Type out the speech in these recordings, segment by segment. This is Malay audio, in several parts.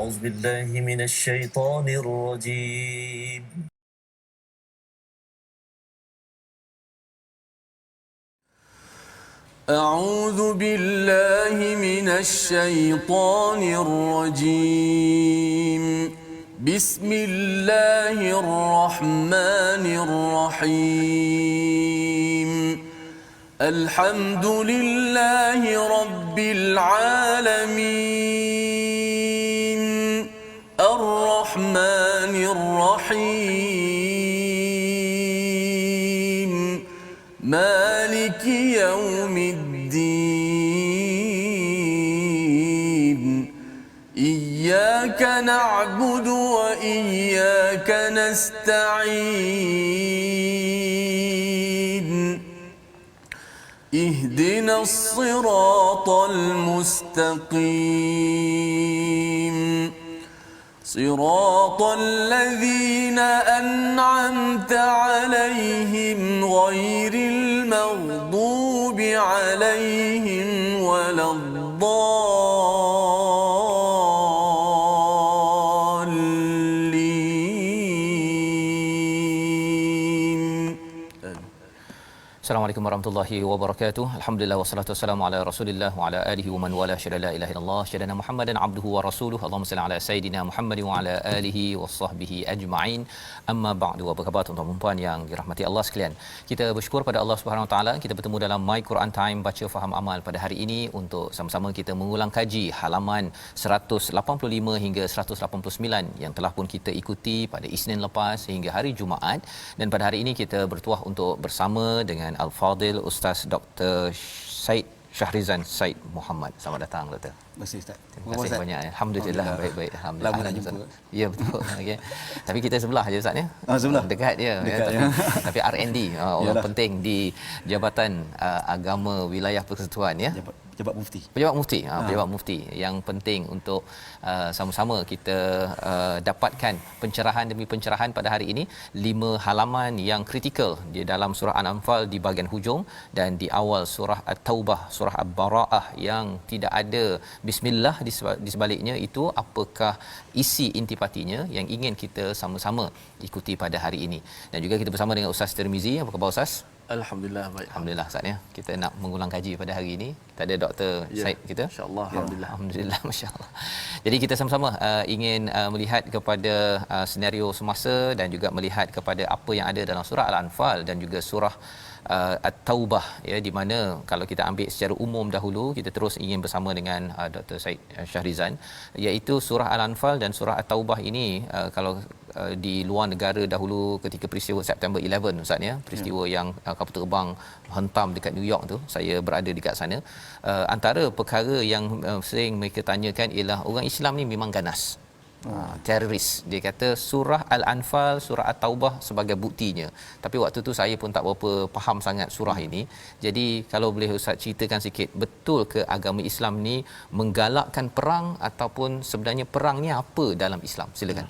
أعوذ بالله من الشيطان الرجيم. أعوذ بالله من الشيطان الرجيم. بسم الله الرحمن الرحيم. الحمد لله رب العالمين. الرحمن الرحيم. مالك يوم الدين. إياك نعبد وإياك نستعين. اهدنا الصراط المستقيم. صراط الذين أنعمت عليهم غير المغضوب عليهم ولا الضالين. Assalamualaikum warahmatullahi wabarakatuh. Alhamdulillah wassalatu wassalamu ala Rasulillah wa ala alihi wa man wala syada la ilaha illallah syadana Muhammadan abduhu wa rasuluhu. Allahumma salli ala sayidina Muhammad wa ala alihi washabbihi ajma'in. Amma ba'du. Apa khabar tuan-tuan dan puan yang dirahmati Allah sekalian? Kita bersyukur pada Allah Subhanahu wa taala kita bertemu dalam My Quran Time baca faham amal pada hari ini untuk sama-sama kita mengulang kaji halaman 185 hingga 189 yang telah pun kita ikuti pada Isnin lepas hingga hari Jumaat, dan pada hari ini kita bertuah untuk bersama dengan Al-Fadil Ustaz Dr. Said Shahrizan Said Muhammad. Selamat datang Doktor. Terima kasih Ustaz. Terima kasih banyak. Alhamdulillah, baik-baik. Alhamdulillah. Lama nak jumpa. Ya betul. Okey. Tapi kita sebelah je Ustaz ya. Sebelah. Dekat dia. Dekat, ya. ya. Tapi R&D orang Yalah. penting di Jabatan Agama Wilayah Persekutuan ya. Jabat Mufti. Pejabat Mufti, pejabat Mufti yang penting untuk sama-sama kita dapatkan pencerahan demi pencerahan pada hari ini. 5 halaman yang kritikal di dalam surah Al-Anfal di bahagian hujung, dan di awal surah At-Taubah, surah Al-Bara'ah yang tidak ada bismillah di sebaliknya. Itu apakah isi intipatinya yang ingin kita sama-sama ikuti pada hari ini. Dan juga kita bersama dengan Ustaz Tirmizi. Apa khabar Ustaz? Alhamdulillah baik. Alhamdulillah Ustaz ya. Kita nak mengulang kaji pada hari ini. Kita ada Dr. Said kita. InsyaAllah. Alhamdulillah. Alhamdulillah, masya-Allah. Jadi kita sama-sama ingin melihat kepada senario semasa dan juga melihat kepada apa yang ada dalam surah Al-Anfal dan juga surah At-Taubah ya, di mana kalau kita ambil secara umum dahulu, kita terus ingin bersama dengan Dr. Said Shahrizan, iaitu surah Al-Anfal dan surah At-Taubah ini kalau di luar negara dahulu ketika peristiwa September 11 Ustaz ya, peristiwa yang kapal terbang hentam dekat New York tu, saya berada dekat sana. Antara perkara yang sering mereka tanyakan ialah orang Islam ni memang ganas. Teroris. Dia kata surah Al-Anfal, surah At-Taubah sebagai buktinya. Tapi waktu tu saya pun tak berapa faham sangat surah ini. Jadi kalau boleh Ustaz ceritakan sikit, betul ke agama Islam ni menggalakkan perang ataupun sebenarnya perang ni apa dalam Islam? Silakan.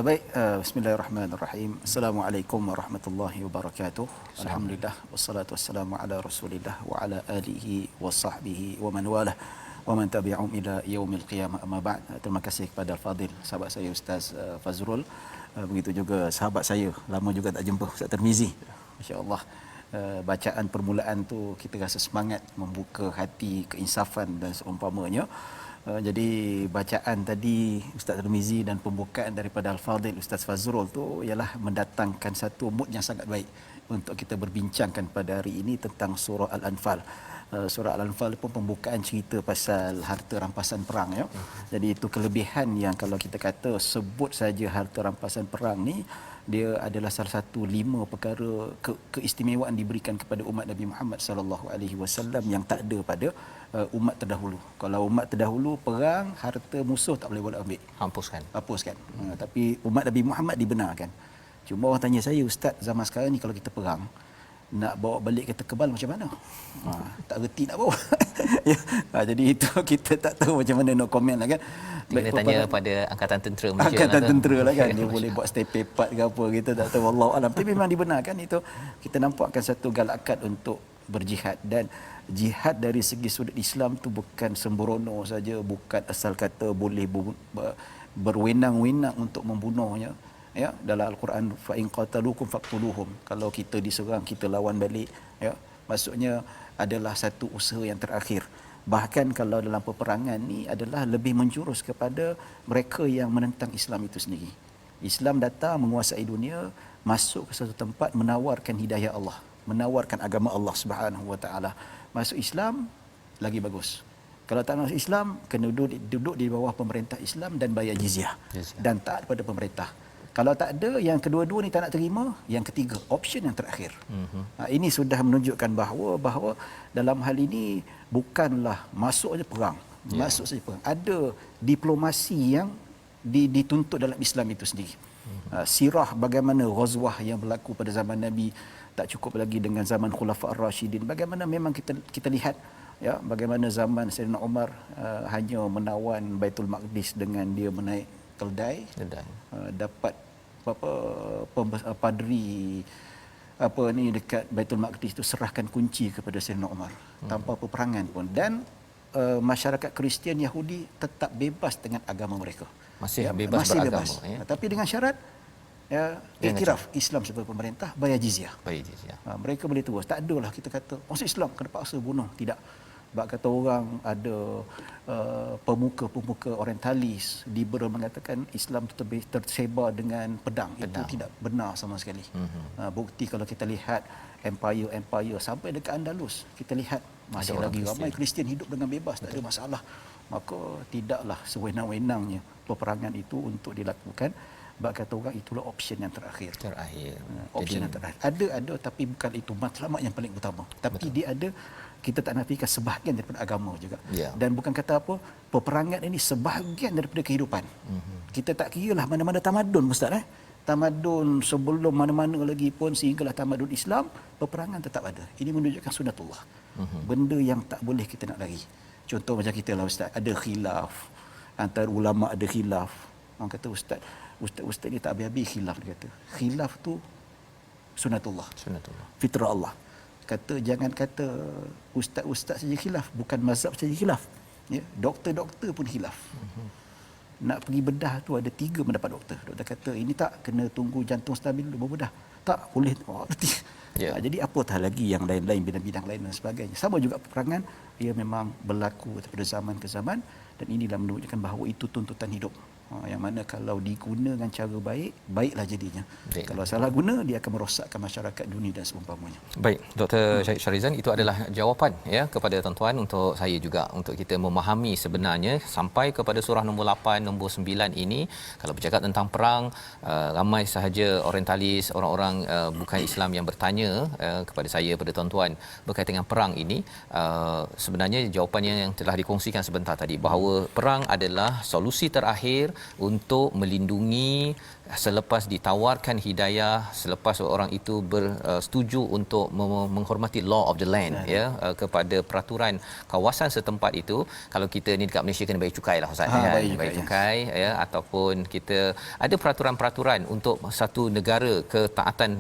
Baik, bismillahirrahmanirrahim. Assalamualaikum warahmatullahi wabarakatuh. Alhamdulillah wassalatu wassalamu ala Rasulillah wa ala alihi wa sahbihi wa man walah wa man tabi'ahum ila yaumil qiyamah. Amma ba'd. Terima kasih kepada Al-Fadil sahabat saya Ustaz Fazrul. Begitu juga sahabat saya, lama juga tak jumpa, Ustaz Tirmizi. Masya-Allah. Bacaan permulaan tu kita rasa semangat, membuka hati, keinsafan dan seumpamanya. Jadi bacaan tadi Ustaz Tirmizi dan pembukaan daripada Al-Fadil Ustaz Fazrul tu ialah mendatangkan satu mood yang sangat baik untuk kita berbincangkan pada hari ini tentang surah Al-Anfal. Surah Al-Anfal pun pembukaan cerita pasal harta rampasan perang ya. Jadi itu kelebihan yang kalau kita kata sebut saja harta rampasan perang ni, dia adalah salah satu 5 perkara keistimewaan diberikan kepada umat Nabi Muhammad sallallahu alaihi wasallam yang tak ada pada umat terdahulu. Kalau umat terdahulu perang, harta musuh tak boleh ambil. Hapuskan. Tapi umat Nabi Muhammad dibenarkan. Cuma orang tanya saya, Ustaz, zaman sekarang ni kalau kita perang, nak bawa balik kereta kebal macam mana? Tak reti nak bawa. Ya. Jadi itu kita tak tahu macam mana nak komen lah kan. Kena tanya pada angkatan tentera Malaysia. Angkatan tentera lah kan. Dia boleh buat stay part ke apa, kita tak tahu, wallahu alam. Tapi memang dibenarkan itu. Kita nampakkan satu galakat untuk berjihad. Dan jihad dari segi sudut Islam tu bukan sembrono saja, bukan asal kata boleh berwenang-wenang untuk membunuhnya. Ya, dalam Al-Quran, fa in qataluukum faqtuluhum, kalau kita diserang kita lawan balik, ya, maksudnya adalah satu usaha yang terakhir. Bahkan kalau dalam peperangan ni adalah lebih menjurus kepada mereka yang menentang Islam itu sendiri. Islam datang menguasai dunia, masuk ke satu tempat, menawarkan hidayah Allah, menawarkan agama Allah Subhanahu Wa Taala. Masuk Islam lagi bagus. Kalau tak masuk Islam, kena duduk di bawah pemerintah Islam dan bayar jizyah dan taat pada pemerintah. Kalau tak ada, yang kedua-dua ni tak nak terima, yang ketiga, option yang terakhir. Ini sudah menunjukkan bahawa dalam hal ini bukanlah masuk saja perang, masuk saja perang. Ada diplomasi yang dituntut dalam Islam itu sendiri. Sirah bagaimana ghazwah yang berlaku pada zaman Nabi, tak cukup lagi dengan zaman Khulafa Ar-Rasyidin. Bagaimana memang kita lihat, ya, bagaimana zaman Sayyidina Umar hanya menawan Baitul Maqdis dengan dia menaik keldai. Dapat padri dekat Baitul Maqdis itu serahkan kunci kepada Sayyidina Umar tanpa peperangan pun. Dan masyarakat Kristian Yahudi tetap bebas dengan agama mereka. Masih bebas beragama. Ya. Tapi dengan syarat, ya, iktiraf Islam sebagai pemerintah, bayar jizyah. Mereka boleh terus. Tak adalah kita kata masuk Islam kena paksa bunuh. Tidak. Sebab kata orang ada pemuka-pemuka orientalis liberal mengatakan Islam itu tersebar dengan pedang. Itu tidak benar sama sekali. Bukti kalau kita lihat empire sampai dekat Andalus, kita lihat masih lagi ramai Kristian hidup dengan bebas, tak ada masalah. Maka tidaklah sewenang-wenangnya peperangan itu untuk dilakukan. Sebab kata orang itulah option yang terakhir. Option yang terakhir. Ada tapi bukan itu matlamat yang paling utama. Tapi dia ada, kita tak nafikan sebahagian daripada agama juga. Dan bukan kata apa, peperangan ini sebahagian daripada kehidupan. Kita tak kiralah mana-mana tamadun, Ustaz. Tamadun sebelum mana-mana lagi pun, sehinggalah tamadun Islam, peperangan tetap ada. Ini menunjukkan sunatullah. Benda yang tak boleh kita nak lari. Contoh macam kita lah, Ustaz, ada khilaf. Antara ulama ada khilaf. Orang kata Ustaz ni tak habis-habis khilaf, dia kata. Khilaf tu sunatullah. Fitrah Allah. Kata jangan kata ustaz-ustaz saja khilaf, bukan mazhab saja khilaf. Ya, doktor-doktor pun khilaf. Nak pergi bedah tu ada 3 mendapat doktor. Doktor kata ini tak, kena tunggu jantung stabil dulu baru bedah. Tak boleh. Jadi apatah lagi yang lain-lain, bidang-bidang lain dan sebagainya. Sama juga peperangan, ia memang berlaku daripada zaman ke zaman, dan inilah menunjukkan bahawa itu tuntutan hidup. Yang mana kalau diguna dengan cara baik, baiklah jadinya. Kalau salah guna, dia akan merosakkan masyarakat dunia dan seumpamanya. Baik, Dr. Syahid Sharizan, itu adalah jawapan ya kepada tuan-tuan, untuk saya juga, untuk kita memahami sebenarnya sampai kepada surah nombor 8, nombor 9 ini. Kalau bercakap tentang perang, ramai sahaja orientalis, orang-orang bukan Islam yang bertanya kepada saya, kepada tuan-tuan, berkaitan dengan perang ini. Sebenarnya jawapannya yang telah dikongsikan sebentar tadi, bahawa perang adalah solusi terakhir untuk melindungi selepas ditawarkan hidayah, selepas orang itu bersetuju untuk menghormati law of the land, kepada peraturan kawasan setempat itu. Kalau kita ni dekat Malaysia kena bayar cukai lah, Ustaz, bayar cukai, ya, ataupun kita ada peraturan-peraturan untuk satu negara, ketaatan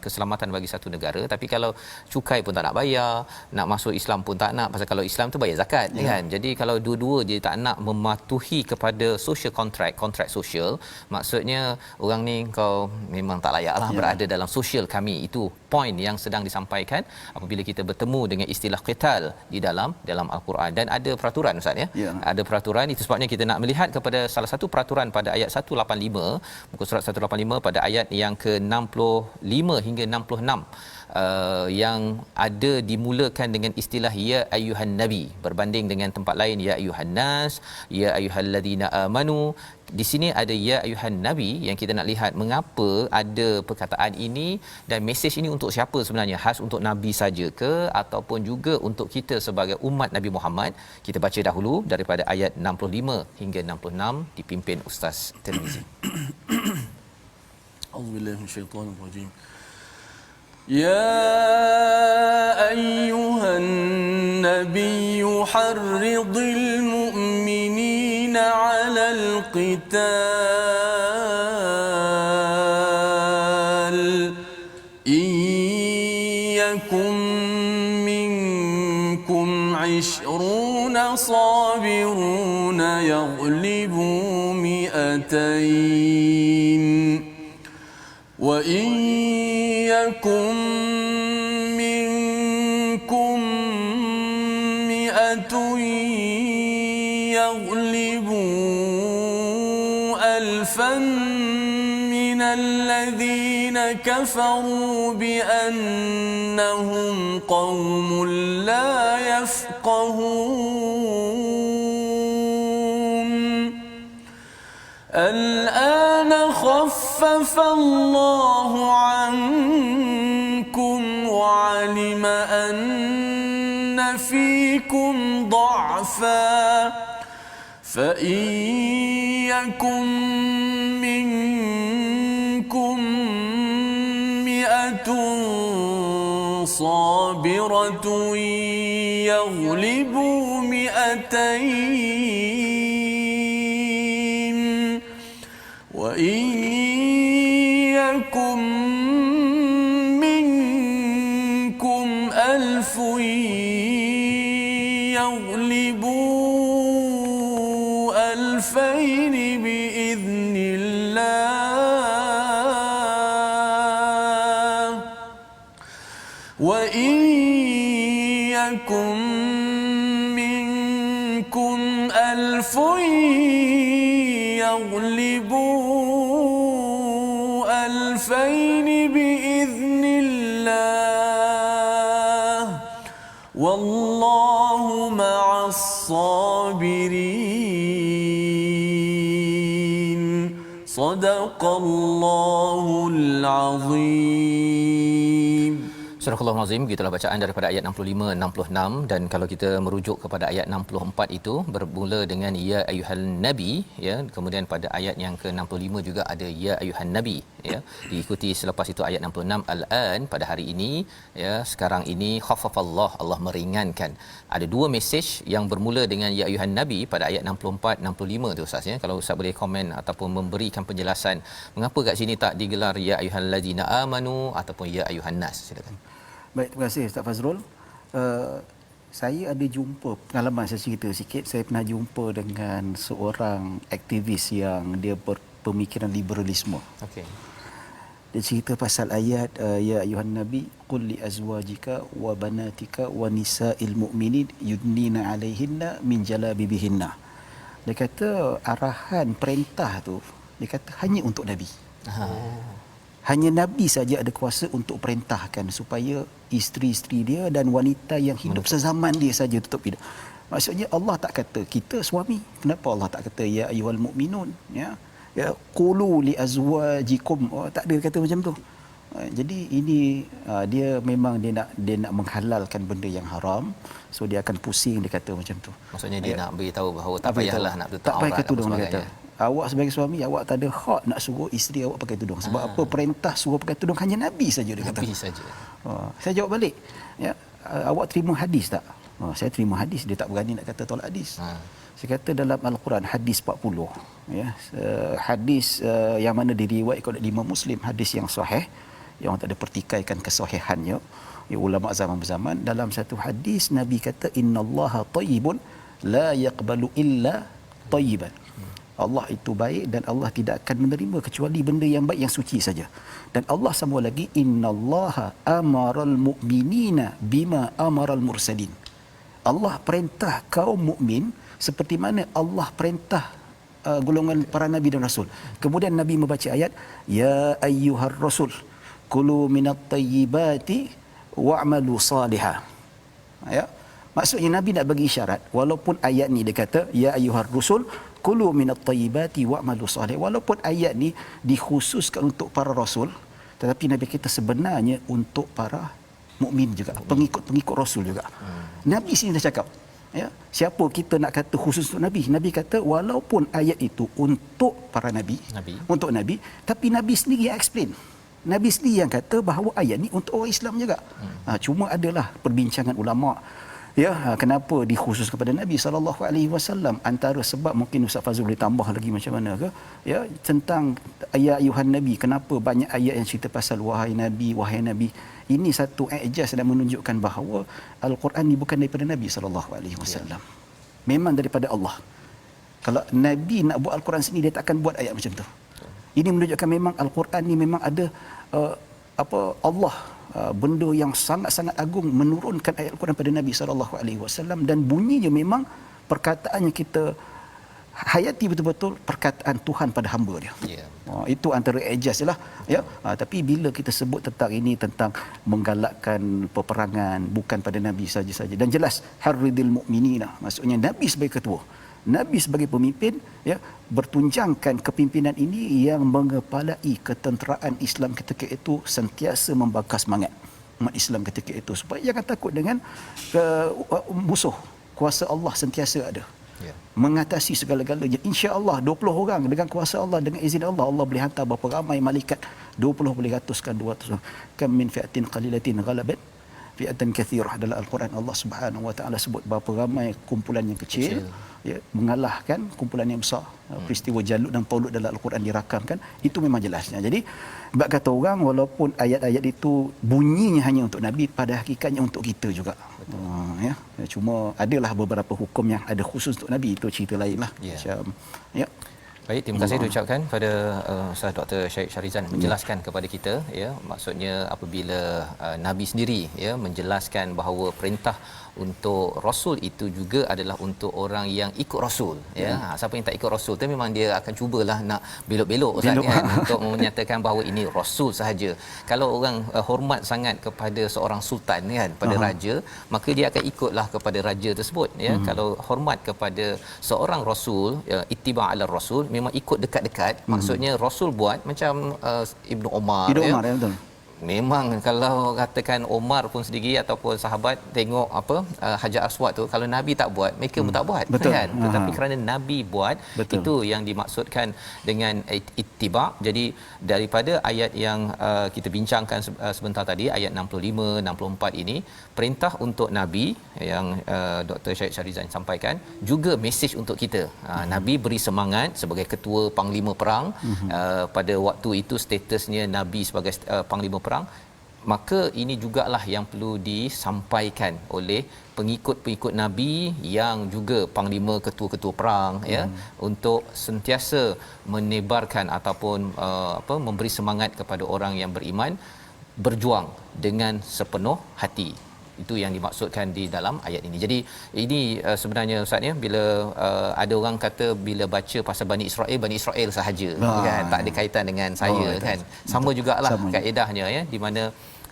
keselamatan bagi satu negara. Tapi kalau cukai pun tak nak bayar, nak masuk Islam pun tak nak, pasal kalau Islam tu bayar zakat, kan. Jadi kalau dua-dua dia tak nak mematuhi kepada social contract sosial, maksudnya orang ni kau memang tak layaklah berada dalam sosial kami. Itu poin yang sedang disampaikan apabila kita bertemu dengan istilah qital di dalam Al-Quran. Dan ada peraturan, Ustaz, ya. Ada peraturan, itu sebabnya kita nak melihat kepada salah satu peraturan pada ayat 185, muka surat 185 pada ayat yang ke-65 hingga 66. Yang ada dimulakan dengan istilah ya ayyuhan nabi, berbanding dengan tempat lain ya ayyuhan nas, ya ayyuhallazina amanu. Di sini ada ya ayyuhan nabi, yang kita nak lihat mengapa ada perkataan ini, dan mesej ini untuk siapa sebenarnya? Khas untuk nabi saja ke, ataupun juga untuk kita sebagai umat Nabi Muhammad? Kita baca dahulu daripada ayat 65 hingga 66 dipimpin Ustaz Tirmizi. A'udzubillahi minasyaitonirrajim. يا أيها النبي حرض المؤمنين على القتال إن يكن عشرون صابرون يغلبوا مئتين وإن يكن منكم مئة يغلبوا ألفا من الذين كفروا بأنهم قوم لا يفقهون الآن خفف الله عنكم وعلم أن فيكم ضعفا فإن يكن منكم مئة صابرة يغلبوا مئتين وإن يكن منكم ألف يغلبوا ألفين بإذن الله وإن يكن منكم ألف يغلبوا ألفين بإذن الله والله مع الصابرين صدق الله العظيم. Surah Al-Azim, gitulah bacaan daripada ayat 65 66, dan kalau kita merujuk kepada ayat 64 itu bermula dengan ya ayyuhan nabi, ya, kemudian pada ayat yang ke-65 juga ada ya ayyuhan nabi, ya, diikuti selepas itu ayat 66 al-an, pada hari ini, ya, sekarang ini khaffafallah, Allah meringankan. Ada dua mesej yang bermula dengan ya ayyuhan nabi pada ayat 64 65 tu Ustaz, ya. Kalau Ustaz boleh komen ataupun memberikan penjelasan mengapa kat sini tak digelar ya ayyuhallazina amanu ataupun ya ayyuhan nas, silakan. Baik, terima kasih Ustaz Fazrul. Saya ada jumpa, pengalaman saya cerita sikit, saya pernah jumpa dengan seorang aktivis yang dia berpemikiran liberalisme. Okey. Dia cerita pasal ayat ya ayuhan nabi qul li azwajika wa banatika wa nisa'il mu'minin yudnina 'alaihinna min jalabibihinna. Dia kata arahan perintah tu dia kata hanya untuk nabi. Hanya nabi saja ada kuasa untuk perintahkan supaya isteri-isteri dia dan wanita yang hidup sezaman dia saja tutup hidup. Maksudnya Allah tak kata kita suami. Kenapa Allah tak kata ya ayyuhal mu'minun, ya? Ya qulu li azwajikum. Oh, tak ada kata macam tu. Jadi ini dia memang dia nak menghalalkan benda yang haram. So dia akan pusing dia kata macam tu. Maksudnya dia nak beritahu bahawa tak payahlah nak tutup aurat. Tak payah tudung dia kata. Awak sebagai suami awak tak ada hak nak suruh isteri awak pakai tudung. Sebab apa perintah suruh pakai tudung hanya nabi saja dia kata. Nabi saja. Saya jawab balik. Ya, awak terima hadis tak? Saya terima hadis, dia tak berani nak kata tolak hadis. Saya kata dalam Al-Quran hadis 40, ya, hadis yang mana diriwayatkan oleh Imam Muslim, hadis yang sahih yang tak ada pertikaikan kesahihannya, ya, ulama zaman berzaman. Dalam satu hadis Nabi kata innallaha tayyibun la yaqbalu illa tayyiban. Allah itu baik dan Allah tidak akan menerima kecuali benda yang baik, yang suci saja. Dan Allah sambung lagi innallaha amaral mu'minina bima amaral mursalin. Allah perintah kaum mukmin seperti mana Allah perintah golongan para nabi dan rasul. Kemudian Nabi membaca ayat ya ayyuhar rasul kulu minat tayyibati wa'malu salihah. Ya. Maksudnya Nabi nak bagi isyarat, walaupun ayat ni dia kata ya ayyuhar rasul kulu minat tayyibati wa'malu salih, walaupun ayat ni dikhususkan untuk para rasul, tetapi Nabi kita sebenarnya untuk para mukmin juga, pengikut-pengikut rasul juga. Nabi sini dah cakap, ya, siapa kita nak kata khusus untuk nabi? Nabi kata walaupun ayat itu untuk para nabi, untuk nabi, tapi Nabi sendiri yang explain. Nabi sendiri yang kata bahawa ayat ni untuk orang Islam juga. Cuma adalah perbincangan ulama Ya, kenapa dikhususkan kepada Nabi sallallahu alaihi wasallam? Antara sebab mungkin Ustaz Fazul boleh tambah lagi macam mana ke? Ya, tentang ayat ayuhan Nabi. Kenapa banyak ayat yang cerita pasal wahai Nabi, wahai Nabi. Ini satu ijaz dan menunjukkan bahawa Al-Quran ni bukan daripada Nabi sallallahu alaihi wasallam. Memang daripada Allah. Kalau Nabi nak buat Al-Quran sendiri, dia takkan buat ayat macam tu. Ini menunjukkan memang Al-Quran ni memang ada Allah benda yang sangat-sangat agung menurunkan ayat Al-Quran pada Nabi sallallahu alaihi wasallam, dan bunyinya memang perkataan yang kita hayati betul-betul perkataan Tuhan pada hamba dia. Ya. Itu antara ijaz lah ya. Tapi bila kita sebut tentang ini, tentang menggalakkan peperangan bukan pada Nabi saja-saja, dan jelas harridil mukminina, maksudnya Nabi sebagai ketua, Nabi sebagai pemimpin ya, bertunjangkan kepimpinan ini yang mengepalai ketenteraan Islam ketika itu sentiasa membakar semangat umat Islam ketika itu supaya jangan takut dengan musuh. Kuasa Allah sentiasa ada. Ya. Mengatasi segala-galanya. Insya-Allah 20 orang dengan kuasa Allah, dengan izin Allah, Allah boleh hantar berapa ramai malaikat. 20 boleh ratuskan 200. Kam min fi'atin qalilatin ghalabat fi'atan kathirah. Dalam Al-Quran Allah Subhanahu wa taala sebut berapa ramai kumpulan yang kecil ya, mengalahkan kumpulan yang besar. Peristiwa Jalut dan Taulut dalam Al-Quran dirakamkan. Itu memang jelasnya. Jadi bab kata orang, walaupun ayat-ayat itu bunyinya hanya untuk Nabi, pada hakikatnya untuk kita juga. Ya, cuma adalah beberapa hukum yang ada khusus untuk Nabi, itu cerita lain lah. Macam ya. Baik, terima kasih diucapkan pada Ustaz Dr. Syed Syarizan menjelaskan kepada kita ya, maksudnya apabila Nabi sendiri ya menjelaskan bahawa perintah untuk rasul itu juga adalah untuk orang yang ikut rasul ya. Siapa yang tak ikut rasul tu memang dia akan cubalah nak belok-belok Ustaz kan untuk menyatakan bahawa ini rasul sahaja. Kalau orang hormat sangat kepada seorang sultan kan, pada raja, maka dia akan ikutlah kepada raja tersebut ya. Kalau hormat kepada seorang rasul ya, ittiba' ala rasul, memang ikut dekat-dekat. Maksudnya rasul buat macam Ibnu Umar ya. Ya, betul. Memang kalau katakan Omar pun sendiri ataupun sahabat tengok Hajar Aswad tu, kalau Nabi tak buat, mereka pun tak buat. Betul. Kan? Tetapi kerana Nabi buat, betul, itu yang dimaksudkan dengan ittiba'. Jadi daripada ayat yang kita bincangkan sebentar tadi, ayat 65 64 ini, perintah untuk Nabi yang Dr. Syed Syarizan sampaikan, juga mesej untuk kita. Nabi beri semangat sebagai ketua panglima perang. Pada waktu itu statusnya Nabi sebagai panglima perang, maka ini jugalah yang perlu disampaikan oleh pengikut-pengikut Nabi yang juga panglima ketua-ketua perang ya, untuk sentiasa menebarkan ataupun memberi semangat kepada orang yang beriman berjuang dengan sepenuh hati. Itu yang dimaksudkan di dalam ayat ini. Jadi ini sebenarnya Ustaz ya, bila ada orang kata bila baca pasal Bani Israel sahaja kan, tak ada kaitan dengan saya kan. Sama jugalah kaedahnya ya, di mana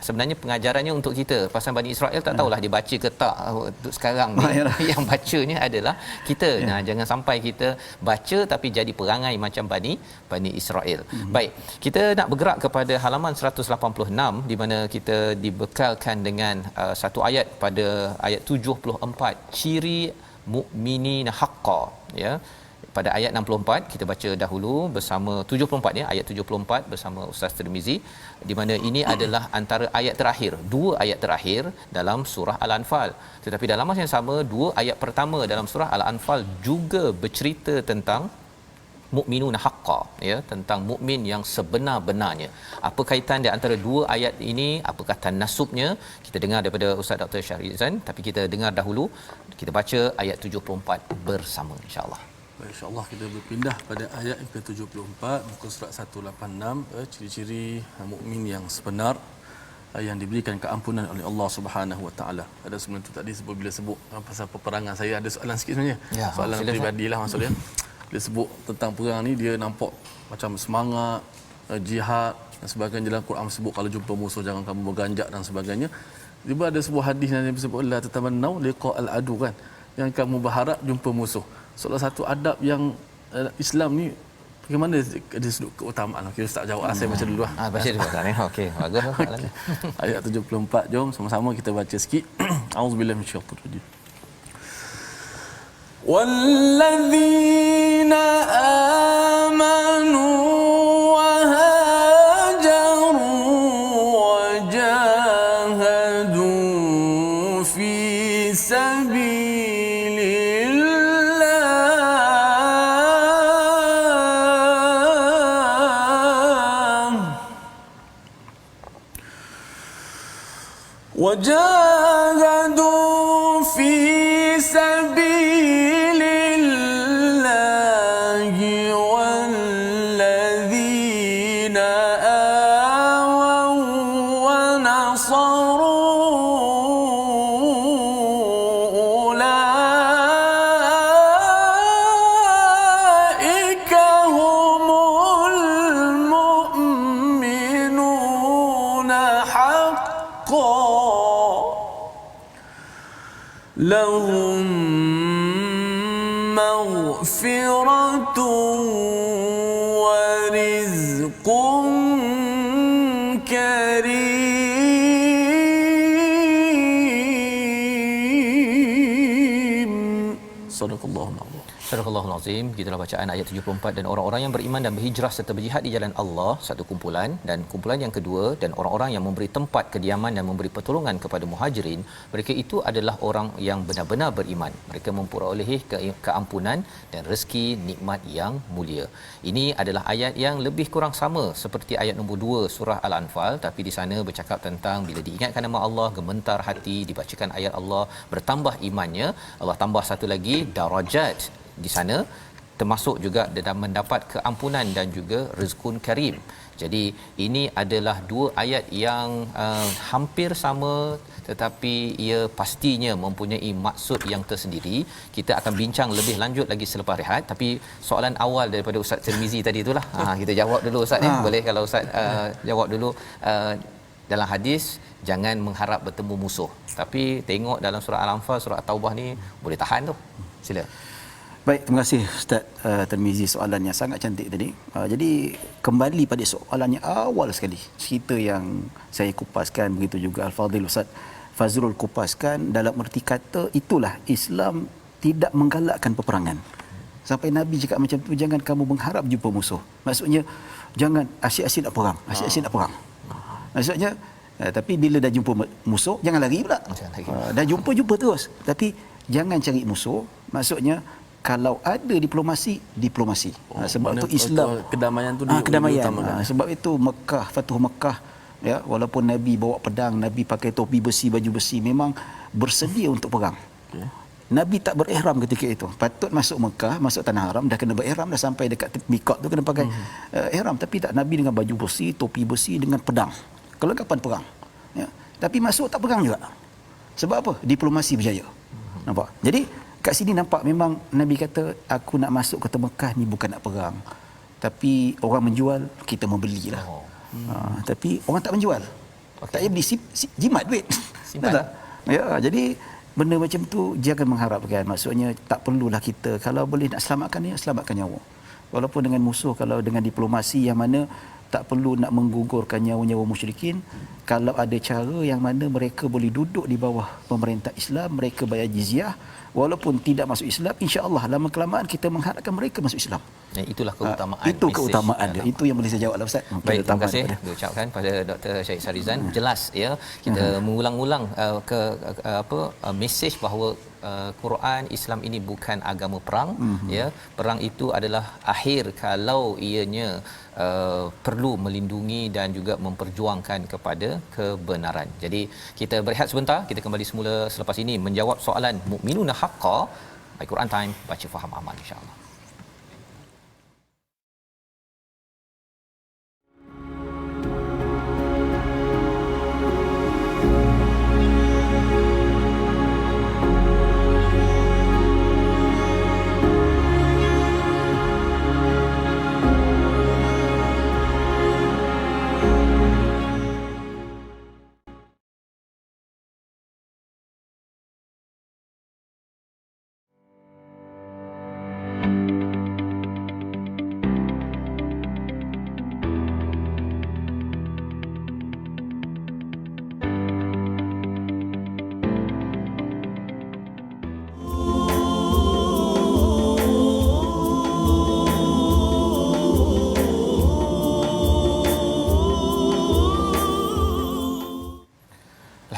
sebenarnya pengajarannya untuk kita pasal Bani Israel, tak tahulah dia baca ke tak untuk sekarang ni. Yang bacanya adalah kita. Nah, jangan sampai kita baca tapi jadi perangai macam Bani Israel. Baik, kita nak bergerak kepada halaman 186 di mana kita dibekalkan dengan satu ayat pada ayat 74, ciri mukminin haqqa ya. Pada ayat 64 kita baca dahulu bersama 74 ya, ayat 74 bersama Ustaz Tirmizi, di mana ini adalah antara ayat terakhir, dua ayat terakhir dalam surah Al-Anfal. Tetapi dalam masa yang sama, dua ayat pertama dalam surah Al-Anfal juga bercerita tentang mukminun haqqa ya, tentang mukmin yang sebenar-benarnya. Apa kaitan di antara dua ayat ini? Apakah tanasubnya? Kita dengar daripada Ustaz Dr. Syarizan, tapi kita dengar dahulu, kita baca ayat 74 bersama insya-Allah. InsyaAllah kita berpindah pada ayat yang ke-74 muka surat 186, ciri-ciri mukmin yang sebenar yang diberikan keampunan oleh Allah Subhanahu Wa Taala. Ada sebelum tu tadi sebut, bila sebut pasal peperangan, saya ada soalan sikit sebenarnya. Ya, soalan peribadilah maksudnya. Dia sebut tentang perang ni, dia nampak macam semangat jihad dan sebagainya. Dalam Quran sebut kalau jumpa musuh jangan kamu berganjak dan sebagainya. Dia ada sebuah hadis yang disebut la tatamannau liqa al-adu kan, yang kamu berharap jumpa musuh. Salah satu adab yang Islam ni bagaimana dari sudut keutamaan? Okey, Ustaz jawab. Saya baca dulu lah. Baca dulu Ustaz. Okey, bagus soalannya. Ayat 74, jom sama-sama kita baca sikit. Auzubillahi minasyaitanir rajim. Walladzina amanu wa hajaru wa jahadu fi وجاهدوا في سبيل الله والذين آووا ونصروا أولئك هم المؤمنون حقا لهم مغفرة ورزق كريم صدق الله العظيم. Surah Al-Azim, gitulah bacaan ayat 74. Dan orang-orang yang beriman dan berhijrah serta berjihad di jalan Allah, satu kumpulan. Dan kumpulan yang kedua, dan orang-orang yang memberi tempat kediaman dan memberi pertolongan kepada muhajirin, mereka itu adalah orang yang benar-benar beriman. Mereka memperolehi keampunan dan rezeki nikmat yang mulia. Ini adalah ayat yang lebih kurang sama seperti ayat nombor 2 surah Al-Anfal, tapi di sana bercakap tentang bila diingatkan nama Allah, gemetar hati, dibacakan ayat Allah, bertambah imannya. Allah tambah satu lagi, darajat di sana, termasuk juga dalam mendapat keampunan dan juga rezekun karim. Jadi ini adalah dua ayat yang hampir sama, tetapi ia pastinya mempunyai maksud yang tersendiri. Kita akan bincang lebih lanjut lagi selepas rehat, tapi soalan awal daripada Ustaz Tirmizi tadi itulah kita jawab dulu Ustaz ni. Boleh kalau Ustaz jawab dulu. Dalam hadis jangan mengharap bertemu musuh, tapi tengok dalam surah Al-Anfal, surah At-Taubah ni boleh tahan tu. Sila. Baik, terima kasih Ustaz Tirmizi, soalan yang sangat cantik tadi. Jadi kembali pada soalan yang awal sekali, cerita yang saya kupaskan, begitu juga Al-Fadhil Ustaz Fazrul kupaskan, dalam erti kata itulah Islam tidak menggalakkan peperangan. Sampai Nabi cakap macam tu, jangan kamu mengharap jumpa musuh. Maksudnya jangan asyik-asyik nak perang, asyik-asyik nak perang. Maksudnya tapi bila dah jumpa musuh jangan lari pula. Dah jumpa terus, tapi jangan cari musuh. Maksudnya kalau ada diplomasi. Sebab itu Islam kedamaian tu kedamaian. Sebab itu Mekah, Fatuh Mekah, ya, walaupun Nabi bawa pedang, Nabi pakai topi besi, baju besi, memang bersedia untuk perang. Okay. Nabi tak berihram ketika itu. Patut masuk Mekah, masuk tanah haram, dah kena berihram, dah sampai dekat miqat tu kena pakai ihram, tapi tak, Nabi dengan baju besi, topi besi, dengan pedang, kelengkapan perang, ya. Tapi masuk tak perang juga. Sebab apa? Diplomasi berjaya. Nampak? Jadi kat sini nampak memang Nabi kata, aku nak masuk ke Mekah ni bukan nak perang, tapi orang menjual, kita membelilah. Tapi orang tak menjual. Okay. Tak payah beli, jimat duit. Tak? Ya, jadi benda macam tu jangan mengharapkan. Maksudnya tak perlulah kita, kalau boleh nak selamatkan ni, selamatkan nyawa. Walaupun dengan musuh, kalau dengan diplomasi yang mana tak perlu nak menggugurkan nyawa-nyawa musyrikin. Kalau ada cara yang mana mereka boleh duduk di bawah pemerintah Islam, mereka bayar jizyah, walaupun tidak masuk Islam, insya-Allah lama kelamaan kita mengharapkan mereka masuk Islam. Dan itulah keutamaan. Itu keutamaan dia. Itu yang boleh saya jawab, Ustaz. Baik, terima kasih diucapkan pada Dr. Syed Sarizan. Jelas ya, kita mengulang-ulang mesej bahawa Quran Islam ini bukan agama perang, ya. Perang itu adalah akhir kalau ianya perlu melindungi dan juga memperjuangkan kepada kebenaran. Jadi kita berehat sebentar, kita kembali semula selepas ini menjawab soalan mukminuna haqqa. Baik, Quran Time, baca faham amal, insya-Allah.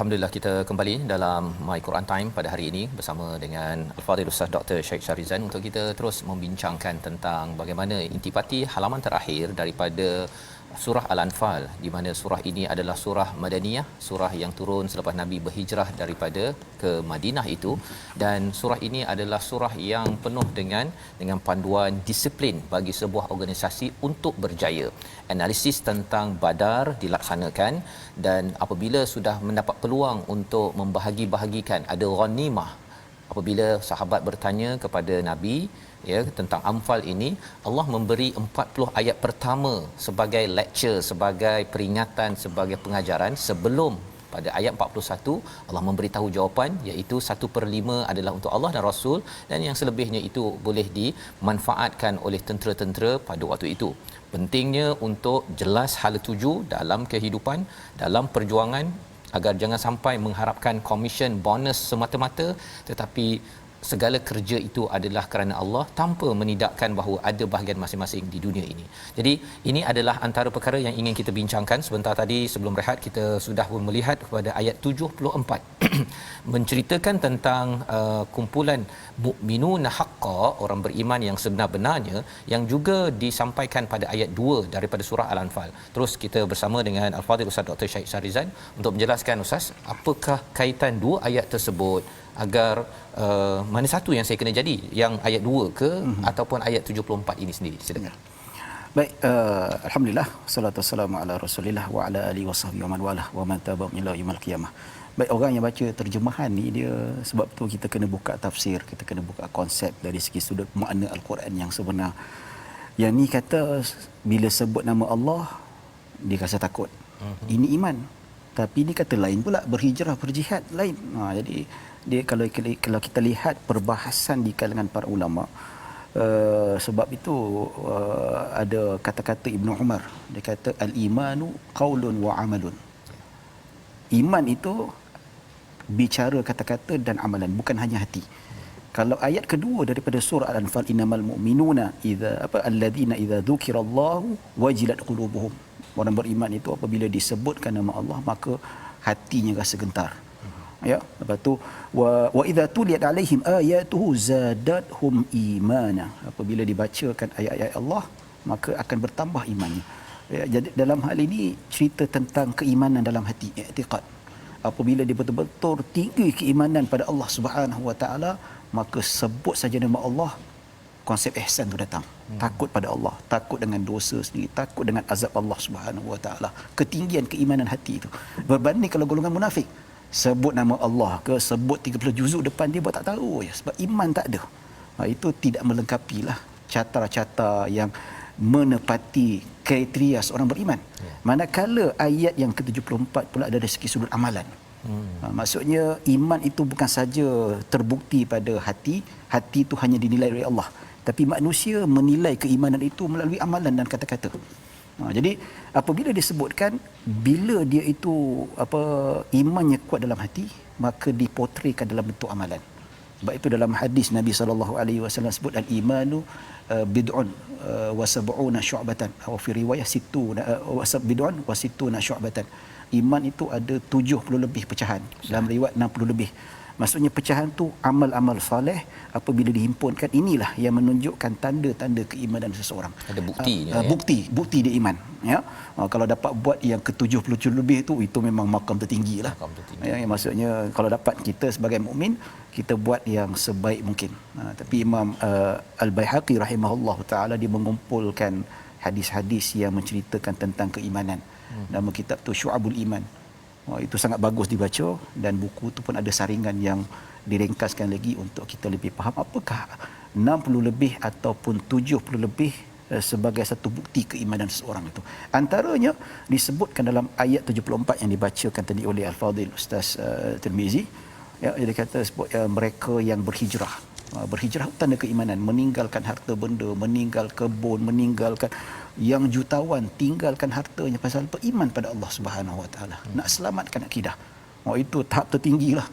Alhamdulillah, kita kembali dalam My Quran Time pada hari ini bersama dengan Al-Fadhil Ustaz Dr. Syed Sarizan untuk kita terus membincangkan tentang bagaimana intipati halaman terakhir daripada surah Al-Anfal, di mana surah ini adalah surah Madaniyah, surah yang turun selepas Nabi berhijrah daripada ke Madinah itu, dan surah ini adalah surah yang penuh dengan panduan disiplin bagi sebuah organisasi untuk berjaya. Analisis tentang Badar dilaksanakan, dan apabila sudah mendapat peluang untuk membahagi-bahagikan, ada ghanimah. Apabila sahabat bertanya kepada Nabi tentang Anfal ini, Allah memberi 40 ayat pertama sebagai lecture, sebagai peringatan, sebagai pengajaran. Sebelum pada ayat 41 Allah memberitahu jawapan, iaitu 1/5 adalah untuk Allah dan Rasul, dan yang selebihnya itu boleh dimanfaatkan oleh tentera-tentera pada waktu itu. Pentingnya untuk jelas hala tuju dalam kehidupan, dalam perjuangan, agar jangan sampai mengharapkan komisen, bonus semata-mata, tetapi segala kerja itu adalah kerana Allah, tanpa menidakkan bahawa ada bahagian masing-masing di dunia ini. Jadi ini adalah antara perkara yang ingin kita bincangkan. Sebentar tadi sebelum rehat kita sudah melihat kepada ayat 74 menceritakan tentang kumpulan mukminun haqqa, orang beriman yang sebenar-benarnya, yang juga disampaikan pada ayat 2 daripada surah Al-Anfal. Terus kita bersama dengan Al-Fadhil Ustaz Dr. Syed Sarizan untuk menjelaskan, Ustaz, apakah kaitan dua ayat tersebut, agar mana satu yang saya kena jadi, yang ayat 2 ke ataupun ayat 74 ini sendiri. Silakan. Baik, alhamdulillah, salatu wassalamu ala Rasulillah wa ala alihi wasahbihi wa man walah wa man tabi'ahum ila yaumil qiyamah. Baik, orang yang baca terjemahan ni, dia sebab tu kita kena buka tafsir, kita kena buka konsep dari segi sudut makna Al-Quran yang sebenar. Yang ni kata bila sebut nama Allah dia rasa takut. Ini iman. Tapi ni kata lain pula, berhijrah, berjihad lain. Jadi dia kalau kita lihat perbahasan di kalangan para ulama, sebab itu ada kata-kata Ibnu Umar, dia kata al-imanu qaulun wa amalun. Iman itu bicara, kata-kata dan amalan, bukan hanya hati. Kalau ayat kedua daripada surah Al-Anfal, innamal mu'minuna alladzina idza dzukirallahu wajilat qulubuhum. Orang beriman itu apabila disebutkan nama Allah maka hatinya rasa gentar. Ya, lepas tu wa idza tuliyat alaihim ayatuhu zadatuhum imana. Apabila dibacakan ayat-ayat Allah maka akan bertambah imannya. Ya, jadi dalam hal ini cerita tentang keimanan dalam hati, i'tiqad. Apabila dia betul-betul tinggi keimanan pada Allah Subhanahu Wa Taala, maka sebut saja nama Allah, konsep ihsan tu datang. Takut pada Allah, takut dengan dosa sendiri, takut dengan azab Allah Subhanahu Wa Taala. Ketinggian keimanan hati itu. Berbanding kalau golongan munafik, sebut nama Allah ke, sebut 30 juzuk depan dia buat tak tahu ya, sebab iman tak ada. Itu tidak melengkapilah catra-catra yang menepati kriteria seorang beriman. Manakala ayat yang ke-74 pula ada dari segi sudut amalan. Maksudnya iman itu bukan saja terbukti pada hati, hati itu hanya dinilai oleh Allah, tapi manusia menilai keimanan itu melalui amalan dan kata-kata. Jadi apabila disebutkan bila dia itu imannya kuat dalam hati, maka dipotretkan dalam bentuk amalan. Sebab itu dalam hadis Nabi SAW sebut al-imanu bid'un wa sab'una syu'batan, atau fi riwayah bid'un wa sittuna syu'batan. Iman itu ada 70 lebih pecahan, dalam riwayat 60 lebih. Maksudnya pecahan tu amal-amal soleh apabila dihimpunkan, inilah yang menunjukkan tanda-tanda keimanan seseorang. Ada buktinya. Bukti dia iman. Ya. Kalau dapat buat yang ke-70 lebih itu memang makam tertinggi lah. Ya, maksudnya kalau dapat kita sebagai mukmin, kita buat yang sebaik mungkin. Tapi Imam Al-Baihaqi rahimahullah ta'ala, dia mengumpulkan hadis-hadis yang menceritakan tentang keimanan. Nama kitab tu Syu'abul Iman. Itu sangat bagus dibaca, dan buku tu pun ada saringan yang diringkaskan lagi untuk kita lebih faham apakah 60 lebih ataupun 70 lebih sebagai satu bukti keimanan seseorang itu. Antaranya disebutkan dalam ayat 74 yang dibacakan tadi oleh Al-Fadhil Ustaz Tirmizi. Ya, dia kata mereka yang berhijrah. Berhijrah tanda keimanan, meninggalkan harta benda, meninggal kebun, meninggalkan yang jutawan, tinggalkan hartanya pasal beriman pada Allah Subhanahu Wa Taala, nak selamatkan akidah. Itu tahap tertinggilah.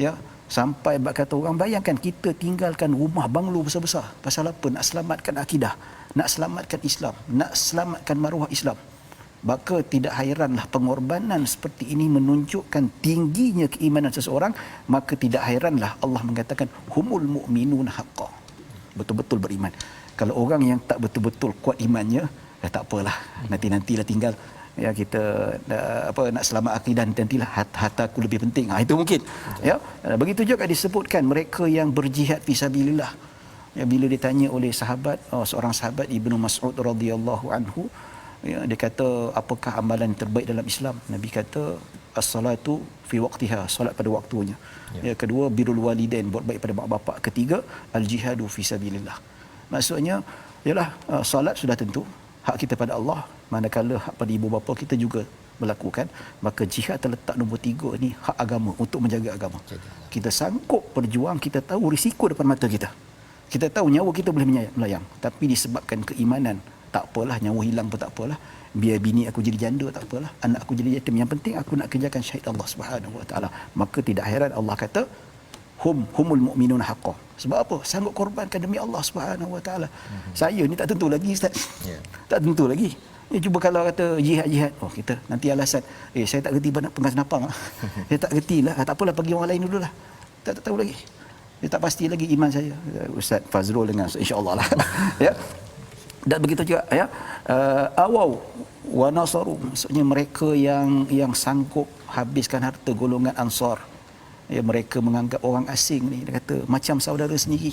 Ya, sampai kata orang, bayangkan kita tinggalkan rumah banglo besar-besar pasal apa? Nak selamatkan akidah, nak selamatkan Islam, nak selamatkan maruah Islam. Maka tidak hairanlah pengorbanan seperti ini menunjukkan tingginya keimanan seseorang. Maka tidak hairanlah Allah mengatakan humul mu'minun haqqan, betul-betul beriman. Kalau orang yang tak betul-betul kuat imannya, tak apalah, nantilah tinggal ya kita nak selamat akidah nantilah, harta aku lebih penting. Itu mungkin. Ya. Begitu juga disebutkan mereka yang berjihad fisabilillah. Ya, bila ditanya oleh seorang sahabat Ibnu Mas'ud radhiyallahu anhu, ya, dia kata apakah amalan terbaik dalam Islam? Nabi kata as-salatu fi waqtiha, solat pada waktunya. Ya, kedua birrul walidain, buat baik pada mak bapak. Ketiga al-jihadu fisabilillah. Maksudnya ialah solat sudah tentu hak kita pada Allah, manakala hak pada ibu bapa kita juga melakukan, maka jihad terletak nombor 3 ni, hak agama, untuk menjaga agama. Kita sanggup berjuang, kita tahu risiko depan mata kita. Kita tahu nyawa kita boleh melayang, tapi disebabkan keimanan, tak apalah, nyawa hilang pun tak apalah, biar bini aku jadi janda tak apalah, anak aku jadi yatim, yang penting aku nak kerjakan syahid Allah Subhanahu Wa Taala. Maka tidak heran Allah kata humul mu'minun haqqan. Sebab apa? Sanggup korbankan demi Allah Subhanahu Wa Taala. Saya ni tak tentu lagi, Ustaz. Tak tentu lagi. Cuba kalau kata jihad, kita nanti alasan, saya tak kerti pegang senapang. Saya tak kertilah, tak apalah, bagi orang lain dululah. Tak tahu lagi. Dia tak pasti lagi iman saya. Ustaz Fazrul dengan insya-Allah lah. Ya. Dan begitu juga ya. Awau wa nasaru, maksudnya mereka yang sanggup habiskan harta, golongan Ansar. Ya, mereka menganggap orang asing ni, dia kata macam saudara sendiri.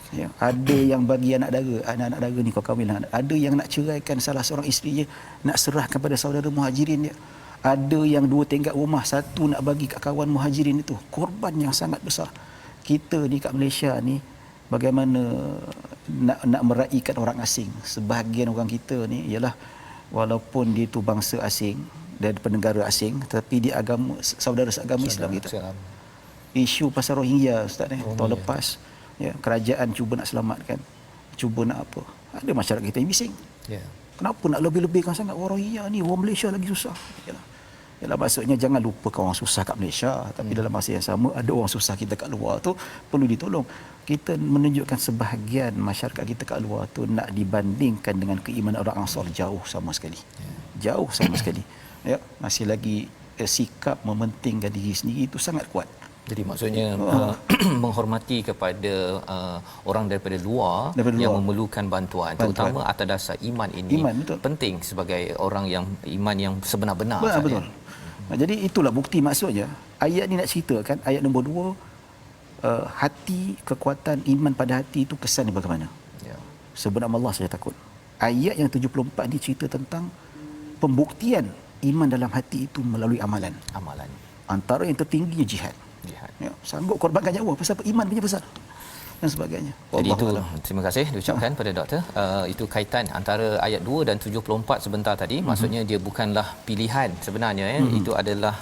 Ya, ada yang bagi anak dara ni kau kahwinlah. Ada yang nak ceraikan salah seorang isterinya, nak serahkan pada saudara muhajirin dia. Ada yang 2 tingkat rumah, 1 nak bagi kat kawan muhajirin itu. Korban yang sangat besar. Kita ni kat Malaysia ni bagaimana nak meraihkan orang asing. Sebahagian orang kita ni ialah walaupun dia tu bangsa asing dan penegara asing, tetapi dia agama, saudara seagama Islam kita. Isu pasal Rohingya Ustaz ni, tahun lepas ya, kerajaan cuba nak selamatkan, cuba nak apa, ada masyarakat kita yang bising. Kenapa nak lebih-lebihkan sangat orang Rohingya ni, orang Malaysia lagi susah. Yalah, maksudnya jangan lupakan orang susah kat Malaysia, tapi dalam masa yang sama ada orang susah kita kat luar tu perlu ditolong. Kita menunjukkan sebahagian masyarakat kita kat luar tu nak dibandingkan dengan keimanan orang Ansar, jauh sama sekali. Jauh sama sekali. Ya, masih lagi sikap mementingkan diri sendiri itu sangat kuat. Jadi maksudnya menghormati kepada orang daripada luar yang memerlukan bantuan, terutama atas dasar iman ini. Penting sebagai orang yang iman yang sebenar-benar. Betul. Jadi itulah bukti, maksudnya ayat ni nak ceritakan, ayat nombor 2, hati, kekuatan iman pada hati itu kesan dia bagaimana. Sebenar Allah saya takut. Ayat yang 74 ni cerita tentang pembuktian iman dalam hati itu melalui amalan. Antara yang tertingginya jihad. Ya, sanggup korbankan nyawa pasal iman punya besar dan sebagainya. Jadi itu terima kasih diucapkan pada doktor. Itu kaitan antara ayat 2 dan 74 sebentar tadi. Maksudnya dia bukanlah pilihan sebenarnya ya. Itu adalah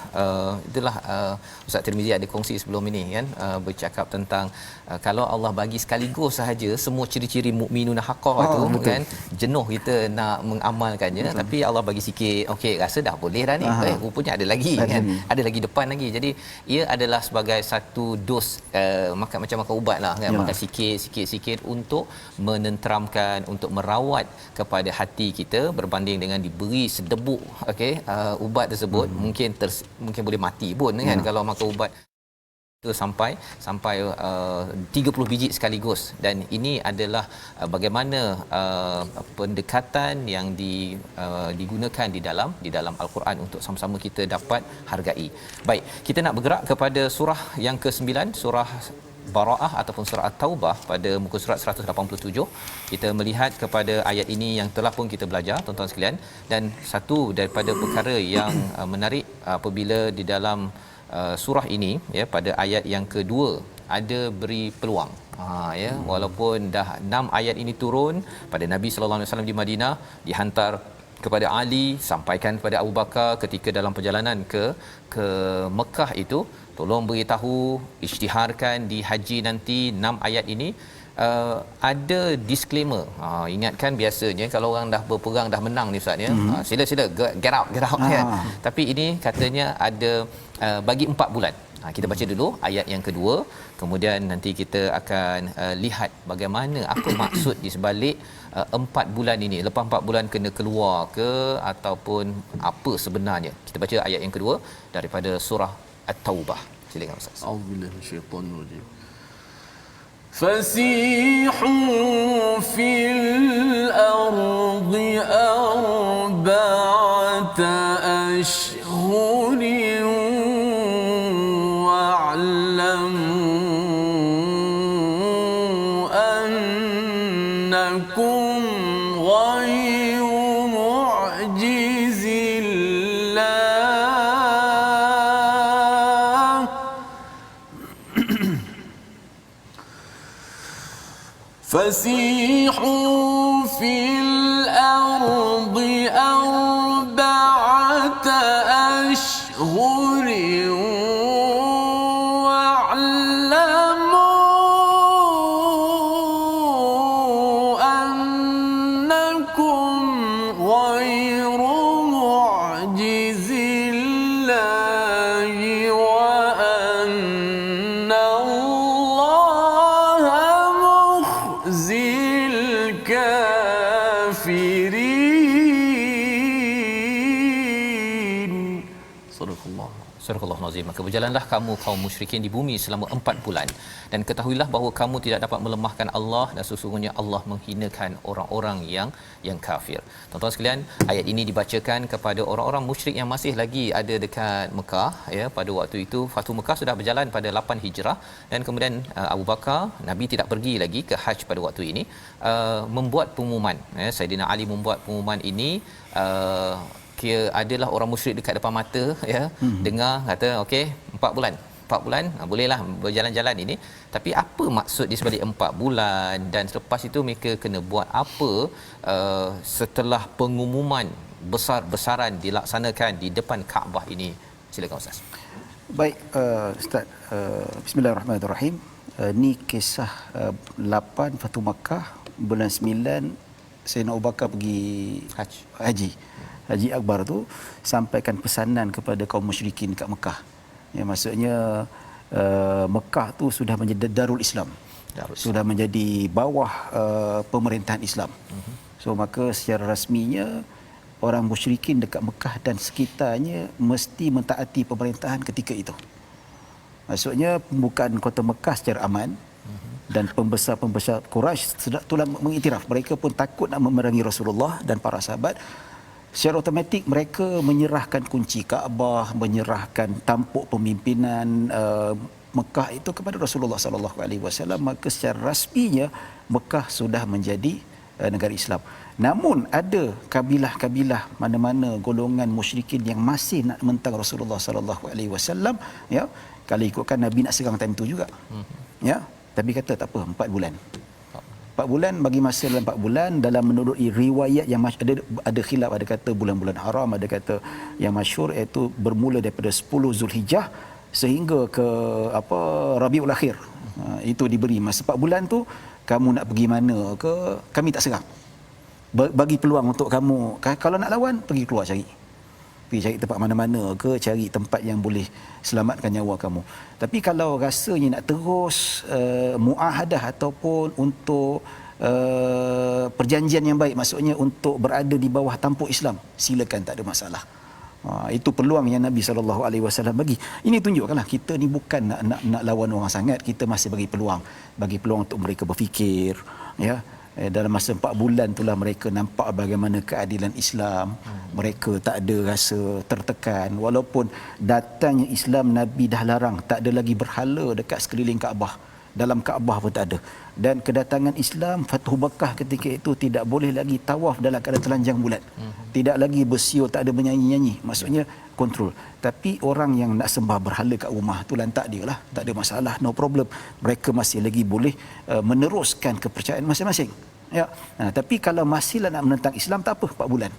itulah Ustaz Tirmizi ada kongsi sebelum ini kan, bercakap tentang kalau Allah bagi sekaligus sahaja semua ciri-ciri mukminun haqqah itu kan, jenuh kita nak mengamalkannya. Tapi Allah bagi sikit, okey rasa dah boleh dah ni. Rupanya ada lagi kan. Ada lagi depan lagi. Jadi ia adalah sebagai satu dos macam makan ubat lah kan. Makan sikit untuk menenteramkan, untuk merawat kepada hati kita, berbanding dengan diberi sedebuk ubat tersebut mungkin boleh mati pun kan kalau makan ubat sampai 30 biji sekaligus. Dan ini adalah bagaimana pendekatan yang digunakan di dalam Al-Quran untuk sama-sama kita dapat hargai. Baik, kita nak bergerak kepada surah yang ke-9, surah Bara'ah ataupun surah At-Taubah pada muka surat 187. Kita melihat kepada ayat ini yang telah pun kita belajar tuan-tuan sekalian, dan satu daripada perkara yang menarik apabila di dalam surah ini ya, pada ayat yang kedua ada beri peluang. Walaupun dah 6 ayat ini turun pada Nabi sallallahu alaihi wasallam di Madinah, dihantar kepada Ali, sampaikan kepada Abu Bakar ketika dalam perjalanan ke Mekah itu, tolong beritahu, isytiharkan di haji nanti 6 ayat ini. Ada disclaimer. Ingatkan biasanya kalau orang dah berperang, dah menang ni Ustaz ya, sila get out kan. Tapi ini katanya ada bagi 4 bulan. Kita baca dulu ayat yang kedua, kemudian nanti kita akan lihat bagaimana apa maksud di sebalik 4 bulan ini. Lepas 4 bulan kena keluar ke ataupun apa sebenarnya. Kita baca ayat yang kedua daripada surah At-Taubah. Silakan Ustaz. A'udzubillahi minasyaitonir rajim. فسيحوا في الأرض أربعة أشهر واعلموا أنكم غير معجز الله فسيحوا في الأرض أربعة أشهر واعلموا أنكم غير معجز الله وأن الله مخزي الكافرين صدق الله. Surah Al-Nazim. Maka berjalanlah kamu kaum musyrikin di bumi selama 4 bulan dan ketahuilah bahawa kamu tidak dapat melemahkan Allah dan sesungguhnya Allah menghinakan orang-orang yang kafir. Tuan-tuan sekalian, ayat ini dibacakan kepada orang-orang musyrik yang masih lagi ada dekat Mekah ya. Pada waktu itu Fathu Mekah sudah berjalan pada 8 Hijrah dan kemudian Abu Bakar, Nabi tidak pergi lagi ke Hajj pada waktu ini, membuat pengumuman ya. Saidina Ali membuat pengumuman ini kira adalah orang musyrik dekat depan mata ya, dengar kata okey 4 bulan bolehlah berjalan-jalan ini, tapi apa maksud di sebalik 4 bulan dan selepas itu mereka kena buat apa setelah pengumuman besar-besaran dilaksanakan di depan Kaabah ini. Silakan Ustaz. Baik, Ustaz, bismillahirrahmanirrahim. Ni kisah 8 Fathu Makkah, bulan 9 Sayyidina Abu Bakar pergi Haji Akbar tu, sampaikan pesanan kepada kaum musyrikin dekat Mekah. Ya, maksudnya Mekah tu sudah menjadi Darul Islam. Sudah menjadi bawah pemerintahan Islam. So maka secara rasminya orang musyrikin dekat Mekah dan sekitarnya mesti mentaati pemerintahan ketika itu. Maksudnya pembukaan kota Mekah secara aman dan pembesar-pembesar Quraisy telah mengiktiraf mereka pun takut nak memerangi Rasulullah dan para sahabat. Secara automatik mereka menyerahkan kunci Kaabah, menyerahkan tampuk pemimpinan Mekah itu kepada Rasulullah sallallahu alaihi wasallam. Maka secara rasminya Mekah sudah menjadi negara Islam. Namun ada kabilah-kabilah mana-mana golongan musyrikin yang masih nak mentang Rasulullah sallallahu alaihi wasallam ya. Kalau ikutkan Nabi nak serang time tu juga. Ya, tapi kata tak apa 4 bulan. 4 bulan, bagi masa dalam 4 bulan dalam menurut riwayat yang ada khilaf, ada kata bulan-bulan haram, ada kata yang masyhur iaitu bermula daripada 10 Zulhijjah sehingga ke Rabiul Akhir. Itu diberi masa 4 bulan tu, kamu nak pergi mana ke kami tak serang. Bagi peluang untuk kamu, kalau nak lawan pergi keluar cari tempat mana-mana ke, cari tempat yang boleh selamatkan nyawa kamu. Tapi kalau rasanya nak terus muahadah ataupun untuk perjanjian yang baik, maksudnya untuk berada di bawah tampuk Islam, silakan, tak ada masalah. Itu peluang yang Nabi SAW bagi. Ini tunjukkanlah kita ni bukan nak lawan orang sangat, kita masih bagi peluang untuk mereka berfikir ya. Dalam masa 4 bulan itulah mereka nampak bagaimana keadilan Islam. Mereka tak ada rasa tertekan. Walaupun datangnya Islam, Nabi dah larang tak ada lagi berhala dekat sekeliling Kaabah. Dalam Kaabah pun tak ada. Dan kedatangan Islam, Fathu Makkah ketika itu tidak boleh lagi tawaf dalam keadaan telanjang bulat. Tidak lagi bersiul, tak ada menyanyi-nyanyi. Maksudnya kontrol. Tapi orang yang nak sembah berhala kat rumah tu lantak dia lah. Tak ada masalah, no problem. Mereka masih lagi boleh meneruskan kepercayaan masing-masing. Ya. Tapi kalau masihlah nak menentang Islam, tak apa, 4 bulan.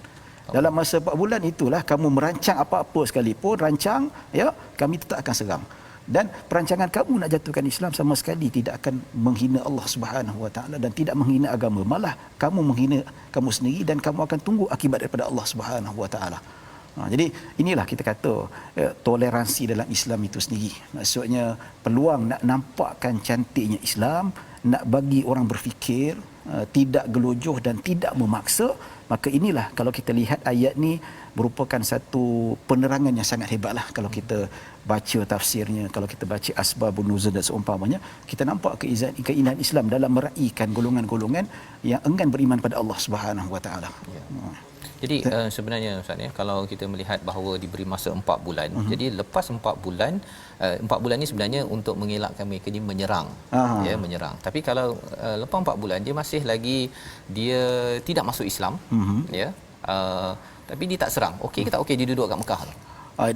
Dalam masa 4 bulan itulah kamu merancang apa-apa sekalipun, rancang, ya, kami tetap akan serang. Dan perancangan kamu nak jatuhkan Islam sama sekali tidak akan menghina Allah Subhanahu Wa Taala dan tidak menghina agama, malah kamu menghina kamu sendiri dan kamu akan tunggu akibat daripada Allah Subhanahu Wa Taala. Jadi inilah kita kata toleransi dalam Islam itu sendiri. Maksudnya peluang nak nampakkan cantiknya Islam, nak bagi orang berfikir, tidak gelojoh dan tidak memaksa, maka inilah kalau kita lihat ayat ni merupakan satu penerangan yang sangat hebatlah kalau kita baca tafsirnya, kalau kita baca asbabun nuzul dan seumpamanya, kita nampak keinginan Islam dalam meraihkan golongan-golongan yang enggan beriman pada Allah Subhanahu Wa Taala. Jadi sebenarnya Ustaz ya, kalau kita melihat bahawa diberi masa 4 bulan. Jadi lepas 4 bulan 4 bulan ni sebenarnya untuk mengelakkan mereka ni menyerang. Ya, menyerang. Tapi kalau lepas 4 bulan dia masih lagi dia tidak masuk Islam, ya. Tapi dia tak serang. Okey ke tak okey dia duduk kat Mekah?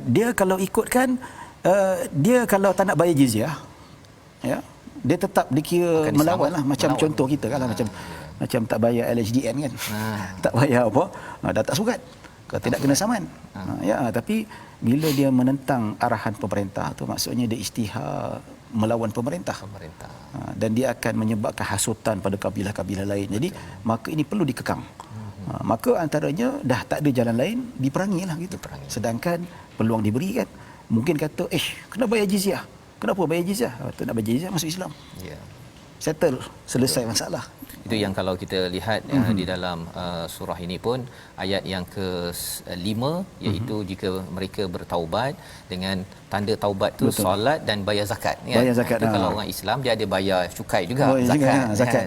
Dia kalau ikutkan dia kalau tak nak bayar jizyah, ya, dia tetap dikira melawan lah, macam melawan. Contoh kita kan lah, macam tak bayar LHDN kan. Tak bayar apa, dah tak surat, tidak kena saman. Ya, tapi bila dia menentang arahan pemerintah tu, maksudnya dia isytihar melawan pemerintah. Dan dia akan menyebabkan hasutan pada kabilah-kabilah lain. Jadi maka ini perlu dikekang. Maka antaranya dah tak ada jalan lain, diperangilah gitu. Sedangkan peluang diberikan, mungkin kata kena bayar jizyah. Kenapa bayar jizyah? Tak nak bayar jizyah masuk Islam. Ya. Settle, selesai masalah. Itu yang kalau kita lihat di dalam surah ini pun ayat yang ke-5 iaitu jika mereka bertaubat, dengan tanda taubat tu solat dan bayar zakat kan. Bayar zakat. Kalau orang Islam dia ada bayar cukai juga, zakat.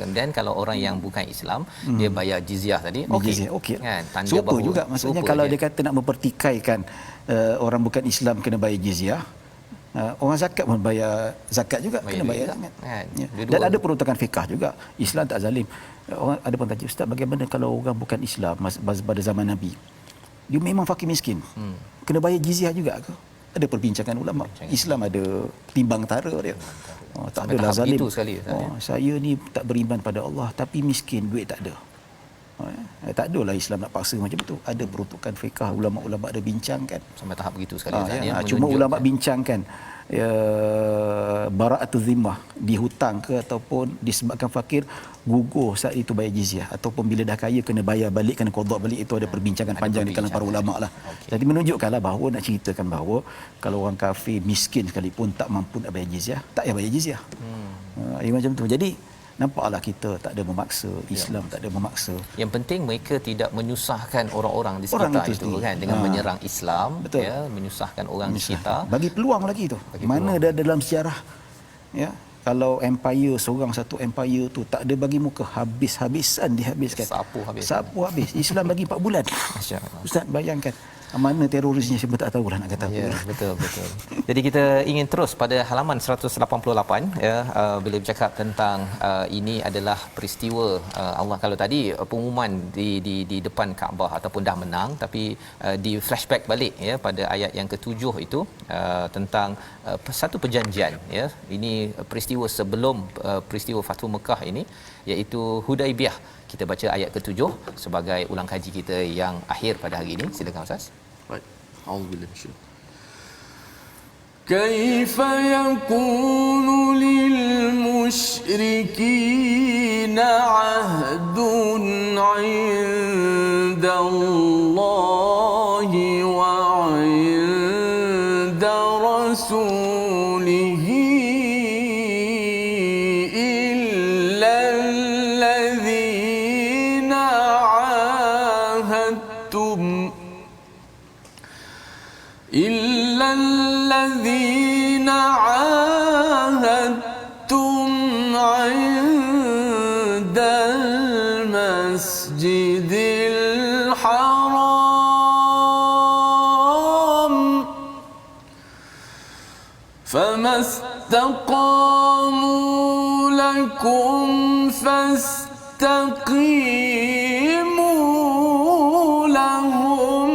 Kemudian kalau orang yang bukan Islam dia bayar jizyah tadi. Okey. Kan tanda bahawa juga maksudnya kalau dia kata nak mempertikaikan orang bukan Islam kena bayar jizyah, orang zakat pun bayar zakat juga, kena bayar zakat. Ya. Dan ada peruntukan fiqah juga. Islam tak zalim. Orang ada pun tanya, Ustaz, bagaimana kalau orang bukan Islam pada zaman Nabi? Dia memang fakir miskin. Kena bayar jizyah juga ke? Ada perbincangan ulama. Islam ada timbang tara dia. Tak adalah zalim. Saya ni tak beriman pada Allah tapi miskin, duit tak ada. Tak adalah Islam nak paksa macam tu. Ada peruntukan fiqah, ulama-ulama ada bincangkan sampai tahap begitu sekali. Cuma ulama bincangkan bara'atul zimmah, dihutang ke ataupun disebabkan fakir gugur saat itu bayar jizyah, ataupun bila dah kaya kena bayar balik, kena qada balik. Itu ada perbincangan panjang di kalangan para ulama lah. Jadi menunjukkanlah bahawa nak ceritakan bahawa kalau orang kafir miskin sekalipun tak mampu nak bayar jizyah, tak payah bayar jizyah. Macam tu. Jadi nampaklah kita tak ada memaksa, Islam tak ada memaksa. Yang penting mereka tidak menyusahkan orang-orang di sekitar itu kan, dengan menyerang Islam. Ya, menyusahkan orang di sekitar. Bagi peluang lagi tu. Mana dah dalam sejarah, ya, kalau empire, seorang satu empire tu tak ada bagi muka, habis-habisan dihabiskan. Sapu habis. Islam bagi 4 bulan. Ustaz bayangkan mana terorisnya, siapa tak tahulah nak kata apa. Ya, betul. Jadi kita ingin terus pada halaman 188 ya, bila bercakap tentang ini adalah peristiwa Allah. Kalau tadi pengumuman di depan Kaabah ataupun dah menang, tapi di flashback balik ya pada ayat yang ke-7 itu tentang satu perjanjian ya. Ini peristiwa sebelum peristiwa Fathu Mekah ini, iaitu Hudaibiyah. Kita baca ayat ke-7 sebagai ulang kaji kita yang akhir pada hari ini. Silakan Ustaz. Baik. Auzubillahi minasyaitanir rajim. Kaifa yakunu lil musyrikina 'ahdun 'inda Allahi wa 'inda rasulihi illa alladhina 'ahadtum عند المسجد الحرام فما استقاموا لكم فاستقيموا لهم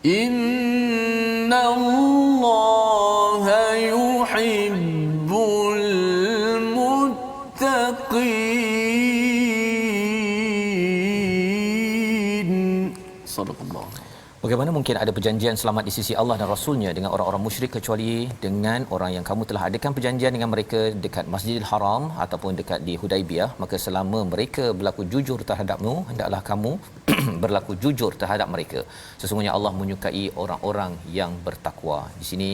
إن الله يحب المتقين. صدق الله. Bagaimana mungkin ada perjanjian selamat di sisi Allah dan Rasulnya dengan orang-orang musyrik kecuali dengan orang yang kamu telah adakan perjanjian dengan mereka dekat Masjidil Haram ataupun dekat di Hudaibiyah. Maka selama mereka berlaku jujur terhadapmu, hendaklah kamu berlaku jujur terhadap mereka. Sesungguhnya Allah menyukai orang-orang yang bertakwa. Di sini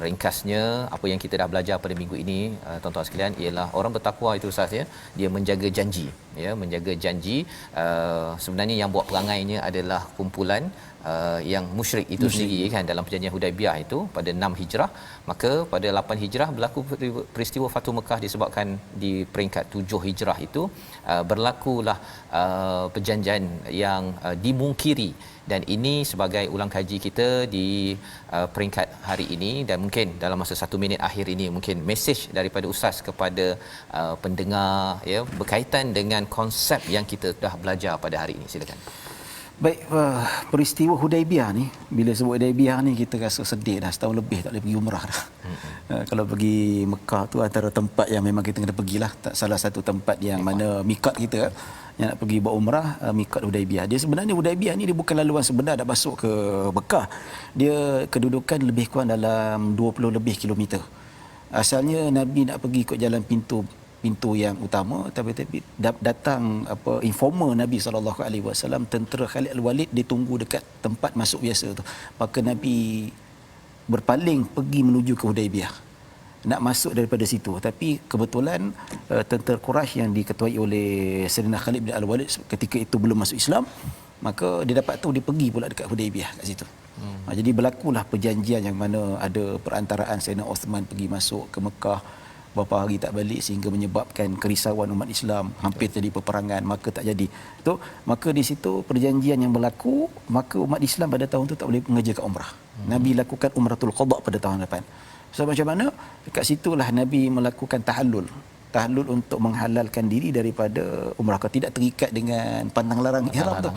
ringkasnya apa yang kita dah belajar pada minggu ini, tuan-tuan sekalian, ialah orang bertakwa itu Ustaz ya, dia menjaga janji, ya, menjaga janji. Sebenarnya yang buat perangainya adalah kumpulan yang musyrik itu sendiri kan, dalam perjanjian Hudaibiyah itu pada 6 Hijrah. Maka pada 8 Hijrah berlaku peristiwa Fatu Mekah, disebabkan di peringkat 7 Hijrah itu berlakulah perjanjian yang dimungkiri. Dan ini sebagai ulang kaji kita di peringkat hari ini, dan mungkin dalam masa 1 minit akhir ini mungkin mesej daripada ustaz kepada pendengar ya, berkaitan dengan konsep yang kita dah belajar pada hari ini. Silakan. Baik, peristiwa Hudaibiyah ni, bila sebut Hudaibiyah ni kita rasa sedih dah, setahun lebih tak boleh pergi umrah dah. Kalau pergi Mekah tu antara tempat yang memang kita kena pergilah, salah satu tempat yang mana mikat kita yang nak pergi buat umrah, mikat Hudaibiyah. Dia sebenarnya Hudaibiyah ni dia bukan laluan sebenar nak masuk ke Mekah. Dia kedudukan lebih kurang dalam 20 lebih kilometer. Asalnya Nabi nak pergi ikut jalan pintu yang utama, tapi datang informer Nabi SAW, tentera Khalid Al-Walid, dia tunggu dekat tempat masuk biasa tu. Maka Nabi berpaling pergi menuju ke Hudaibiyah, nak masuk daripada situ. Tapi kebetulan tentera Quraisy yang diketuai oleh Sayyidina Khalid bin Al-Walid ketika itu belum masuk Islam, maka dia dapat tahu, dia pergi pula dekat Hudaibiyah kat situ. Jadi berlakulah perjanjian yang mana ada perantaraan Sayyidina Uthman pergi masuk ke Mekah, beberapa hari tak balik, sehingga menyebabkan kerisauan umat Islam, hampir jadi peperangan, maka tak jadi. Maka di situ perjanjian yang berlaku, maka umat Islam pada tahun tu tak boleh mengerjakan umrah. Nabi lakukan umratul qada pada tahun depan. So macam mana? Dekat situlah Nabi melakukan tahallul untuk menghalalkan diri daripada umrah, kalau tidak terikat dengan pantang larang ihram tu.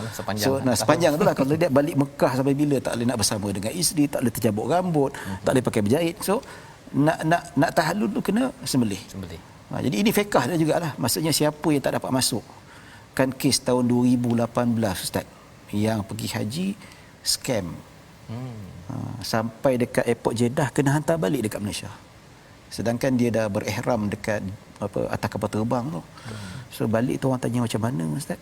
Sepanjang itulah. Kalau dia balik Mekah sampai bila, tak boleh nak bersama dengan isteri, tak boleh tercabut rambut, tak boleh pakai berjahit. So nak tahallul tu kena sembelih. Jadi ini fiqh dia jugalah. Maksudnya siapa yang tak dapat masuk, kan kes tahun 2018 Ustaz, yang pergi haji scam. Sampai dekat airport Jeddah kena hantar balik dekat Malaysia, sedangkan dia dah berihram dekat atas kapal terbang tu. So balik tu orang tanya macam mana Ustaz?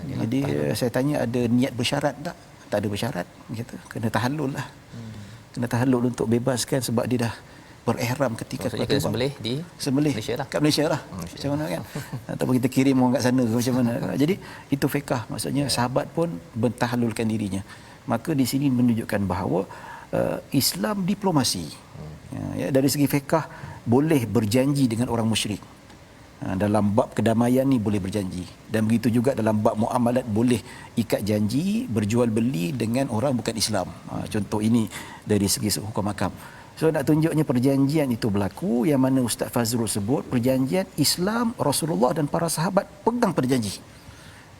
Jadi saya tanya ada niat bersyarat tak? Tak ada bersyarat gitu. Kena tahallul lah. Kena tahallul untuk bebaskan, sebab dia dah berihram ketika kapal terbang. Sembelih Malaysia lah. Kat Malaysia lah. Macam mana kan? Ataupun kita kirim orang kat sana ke macam mana. Jadi itu fiqh. Maksudnya sahabat pun mentahallulkan dirinya. Maka di sini menunjukkan bahawa Islam diplomasi. Ya, dari segi fiqh boleh berjanji dengan orang musyrik. Dalam bab kedamaian ni boleh berjanji, dan begitu juga dalam bab muamalat boleh ikat janji berjual beli dengan orang bukan Islam. Contoh ini dari segi hukum akam. So nak tunjuknya perjanjian itu berlaku, yang mana Ustaz Fazrul sebut perjanjian Islam, Rasulullah dan para sahabat pegang pada janji.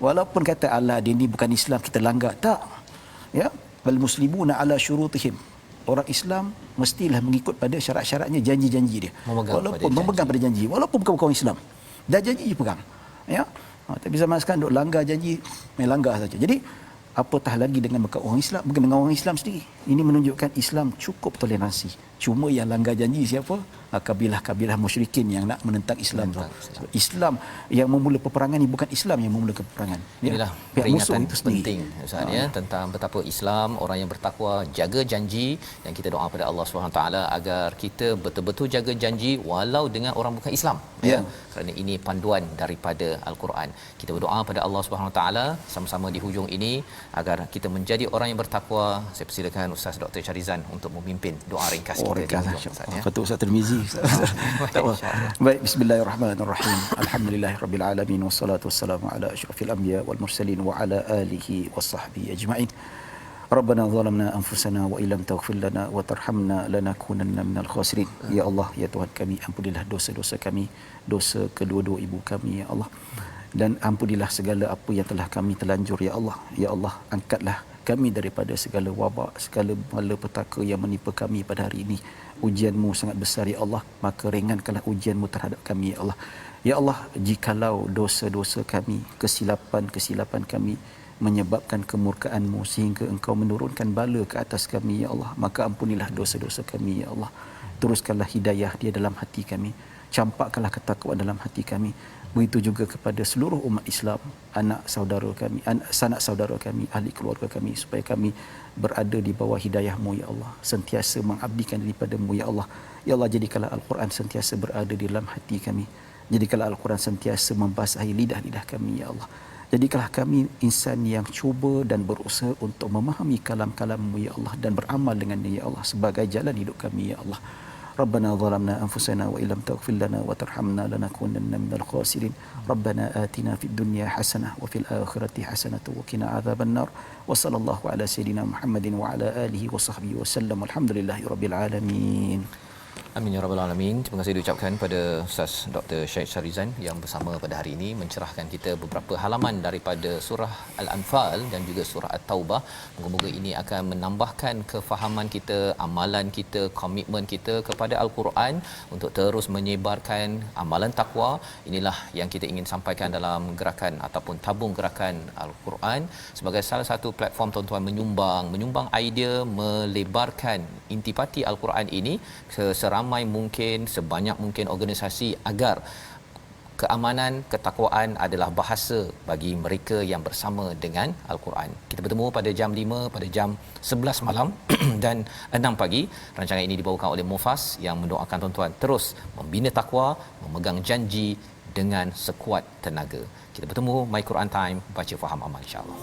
Walaupun kata Allah dia ni bukan Islam, kita langgar, tak. Ya, wal muslimuna ala syurutihim. Orang Islam mestilah mengikut pada syarat-syaratnya, janji-janji dia. Walaupun memegang pada janji, walaupun bukan orang Islam, dah janji je pegang. Ya. Tapi zaman sekarang duk langgar janji, main langgar saja. Jadi apatah lagi dengan orang Islam, bukan dengan orang Islam sendiri. Ini menunjukkan Islam cukup toleransi. Cuma yang langgar janji siapa? Kabilah-kabilah musyrikin yang nak menentang Islam. Islam yang memula peperangan ni, bukan Islam yang memula peperangan. Inilah peringatan penting Ustaz ya, tentang betapa Islam, orang yang bertakwa jaga janji, dan kita doa pada Allah SWT agar kita betul-betul jaga janji walau dengan orang bukan Islam ya. Kerana ini panduan daripada Al-Quran. Kita berdoa pada Allah SWT sama-sama di hujung ini agar kita menjadi orang yang bertakwa. Saya persilakan Ustaz Dr. Syarizan untuk memimpin doa ringkas kita di hujung Ustaz ya. Betul Ustaz Tirmizi. Baik, bismillahirrahmanirrahim. Alhamdulillahirabbil alamin, wassalatu wassalamu ala asyrafil anbiya wal mursalin wa ala alihi washabbihi ajma'in. Rabbana zalamna anfusana wa illam taghfir lana wa tarhamna lanakunanna minal khasirin. Ya Allah, ya Tuhan kami, ampunilah dosa-dosa kami, dosa kedua-dua ibu kami ya Allah, dan ampunilah segala apa yang telah kami terlanjur ya Allah. Ya Allah, angkatlah kami daripada segala wabak, segala malapetaka yang menimpa kami pada hari ini. Ujian-Mu sangat besar ya Allah, maka ringankanlah ujian-Mu terhadap kami ya Allah. Ya Allah, jikalau dosa-dosa kami, kesilapan kami menyebabkan kemurkaan-Mu sehingga Engkau menurunkan bala ke atas kami ya Allah, maka ampunilah dosa-dosa kami ya Allah. Teruskanlah hidayah dia dalam hati kami, campakkanlah ketakwaan dalam hati kami, begitu juga kepada seluruh umat Islam, anak saudara kami, sanak saudara kami, ahli keluarga kami, supaya kami berada di bawah hidayah-Mu ya Allah, sentiasa mengabdikan daripada-Mu ya Allah. Ya Allah, jadikanlah Al-Quran sentiasa berada di dalam hati kami, jadikanlah Al-Quran sentiasa membasahi lidah-lidah kami ya Allah. Jadikanlah kami insan yang cuba dan berusaha untuk memahami kalam-kalam-Mu ya Allah dan beramal dengannya ya Allah sebagai jalan hidup kami ya Allah. Rabbana zalamna anfusana wa illam taghfir lana wa tarhamna lanakunanna minal khasirin. Rabbana atina fid dunya hasanah wa fil akhirati hasanah wa qina adzabannar. Wa sallallahu ala sayidina Muhammadin wa ala alihi wa sahbihi wasallam. Alhamdulillahirabbil alamin. Amin ya rabbal alamin. Terima kasih diucapkan pada Ustaz Dr. Syed Sharizan yang bersama pada hari ini mencerahkan kita beberapa halaman daripada surah Al-Anfal dan juga surah At-Taubah. Moga-moga ini akan menambahkan kefahaman kita, amalan kita, komitmen kita kepada Al-Quran untuk terus menyebarkan amalan takwa. Inilah yang kita ingin sampaikan dalam gerakan ataupun tabung gerakan Al-Quran sebagai salah satu platform tuan-tuan menyumbang idea melebarkan intipati Al-Quran ini seramai mungkin, sebanyak mungkin organisasi agar keamanan, ketakwaan adalah bahasa bagi mereka yang bersama dengan Al-Quran. Kita bertemu pada jam 5, pada jam 11 malam dan 6 pagi. Rancangan ini dibawakan oleh Mufas yang mendoakan tuan-tuan terus membina takwa, memegang janji dengan sekuat tenaga. Kita bertemu My Quran Time, baca faham amal insya-Allah.